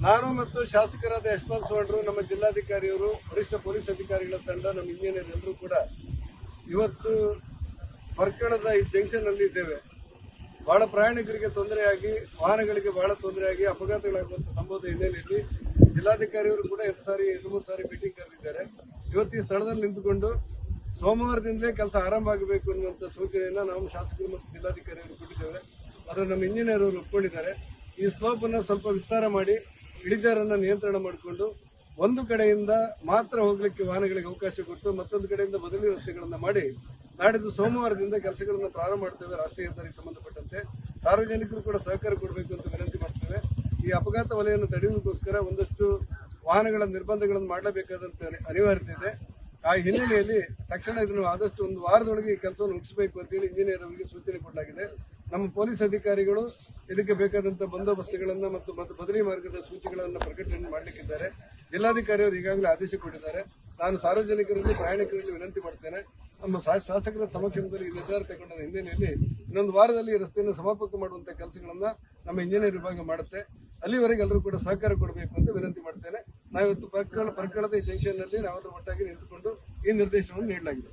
ನಾನು ಮತ್ತು ಶಾಸಕರಾದ ಯಶವಂತ್ ಸವಣರು, ನಮ್ಮ ಜಿಲ್ಲಾಧಿಕಾರಿಯವರು, ವರಿಷ್ಠ ಪೊಲೀಸ್ ಅಧಿಕಾರಿಗಳ ತಂಡ, ನಮ್ಮ ಇಂಜಿನಿಯರ್ ಎಲ್ಲರೂ ಕೂಡ ಇವತ್ತು ಪರ್ಕಣದ ಈ ಜಂಕ್ಷನ್ ನಲ್ಲಿ ಇದ್ದೇವೆ. ಬಹಳ ಪ್ರಯಾಣಿಕರಿಗೆ ತೊಂದರೆಯಾಗಿ, ವಾಹನಗಳಿಗೆ ಬಹಳ ತೊಂದರೆಯಾಗಿ ಅಪಘಾತಗಳಾಗುವಂತಹ ಸಂಭವದ ಹಿನ್ನೆಲೆಯಲ್ಲಿ ಜಿಲ್ಲಾಧಿಕಾರಿಯವರು ಕೂಡ 2-3 ಸಾರಿ ಮೀಟಿಂಗ್ ಕರೆದಿದ್ದಾರೆ. ಇವತ್ತು ಈ ಸ್ಥಳದಲ್ಲಿ ನಿಂತುಕೊಂಡು ಸೋಮವಾರದಿಂದಲೇ ಕೆಲಸ ಆರಂಭ ಆಗಬೇಕು ಅನ್ನುವಂಥ ಸೂಚನೆಯನ್ನ ನಾವು ಶಾಸಕರು ಮತ್ತು ಜಿಲ್ಲಾಧಿಕಾರಿಯವರು ಕೊಟ್ಟಿದ್ದೇವೆ. ಆದರೆ ನಮ್ಮ ಇಂಜಿನಿಯರ್ ಅವರು ಒಪ್ಪಿಕೊಂಡಿದ್ದಾರೆ. ಈ ಸ್ಲೋಪ್ ಅನ್ನು ಸ್ವಲ್ಪ ವಿಸ್ತಾರ ಮಾಡಿ ಇಳಿಜಾರನ್ನ ನಿಯಂತ್ರಣ ಮಾಡಿಕೊಂಡು ಒಂದು ಕಡೆಯಿಂದ ಮಾತ್ರ ಹೋಗ್ಲಿಕ್ಕೆ ವಾಹನಗಳಿಗೆ ಅವಕಾಶ ಕೊಟ್ಟು ಮತ್ತೊಂದು ಕಡೆಯಿಂದ ಬದಲಿ ರಸ್ತೆಗಳನ್ನ ಮಾಡಿ ನಾಡಿದ್ದು ಸೋಮವಾರದಿಂದ ಕೆಲಸಗಳನ್ನು ಪ್ರಾರಂಭ ಮಾಡ್ತೇವೆ. ರಾಷ್ಟ್ರೀಯ ಹೆದ್ದಾರಿಗೆ ಸಂಬಂಧಪಟ್ಟಂತೆ ಸಾರ್ವಜನಿಕರು ಕೂಡ ಸಹಕಾರ ಕೊಡಬೇಕು ಅಂತ ವಿನಂತಿ ಮಾಡ್ತೇವೆ. ಈ ಅಪಘಾತ ವಲಯವನ್ನು ತಡೆಯುವುದಕ್ಕೋಸ್ಕರ ಒಂದಷ್ಟು ವಾಹನಗಳ ನಿರ್ಬಂಧಗಳನ್ನು ಮಾಡಲೇಬೇಕಾದಂತ ಅನಿವಾರ್ಯತೆ ಇದೆ. ಆ ಹಿನ್ನೆಲೆಯಲ್ಲಿ ತಕ್ಷಣ ಇದನ್ನು ಆದಷ್ಟು ಒಂದು ವಾರದೊಳಗೆ ಈ ಕೆಲಸವನ್ನು ಮುಗಿಸಬೇಕು ಅಂತೇಳಿ ಇಂಜಿನಿಯರ್ ಅವರಿಗೆ ಸೂಚನೆ ಕೊಡಲಾಗಿದೆ. ನಮ್ಮ ಪೊಲೀಸ್ ಅಧಿಕಾರಿಗಳು ಇದಕ್ಕೆ ಬೇಕಾದಂತಹ ಬಂದೋಬಸ್ತುಗಳನ್ನ ಮತ್ತು ಬದಲಿ ಮಾರ್ಗದ ಸೂಚನೆಗಳನ್ನು ಪ್ರಕಟಣೆ ಮಾಡಲಿಕ್ಕಿದ್ದಾರೆ. ಜಿಲ್ಲಾಧಿಕಾರಿಯವರು ಈಗಾಗಲೇ ಆದೇಶ ಕೊಟ್ಟಿದ್ದಾರೆ. ನಾನು ಸಾರ್ವಜನಿಕರಲ್ಲಿ, ಪ್ರಯಾಣಿಕರಲ್ಲಿ ವಿನಂತಿ ಮಾಡ್ತೇನೆ, ನಮ್ಮ ಶಾಸಕರ ಸಮಕ್ಷಮದಲ್ಲಿ ಈ ನಿರ್ಧಾರ ತಗೊಂಡ ಹಿನ್ನೆಲೆಯಲ್ಲಿ ಇನ್ನೊಂದು ವಾರದಲ್ಲಿ ಈ ರಸ್ತೆಯನ್ನು ಸಮರ್ಪಕ ಮಾಡುವಂತಹ ಕೆಲಸಗಳನ್ನ ನಮ್ಮ ಇಂಜಿನಿಯರ್ ವಿಭಾಗ ಮಾಡುತ್ತೆ. ಅಲ್ಲಿವರೆಗೆ ಎಲ್ಲರೂ ಕೂಡ ಸಹಕಾರ ಕೊಡಬೇಕು ಅಂತ ವಿನಂತಿ ಮಾಡ್ತೇನೆ. ನಾವಿವತ್ತು ಪರ್ಕಳದ ಈ ಜಂಕ್ಷನ್ ನಲ್ಲಿ ನಾವೆಲ್ಲರೂ ಒಟ್ಟಾಗಿ ನಿಂತುಕೊಂಡು ಈ ನಿರ್ದೇಶನವನ್ನು ನೀಡಲಾಗಿದೆ.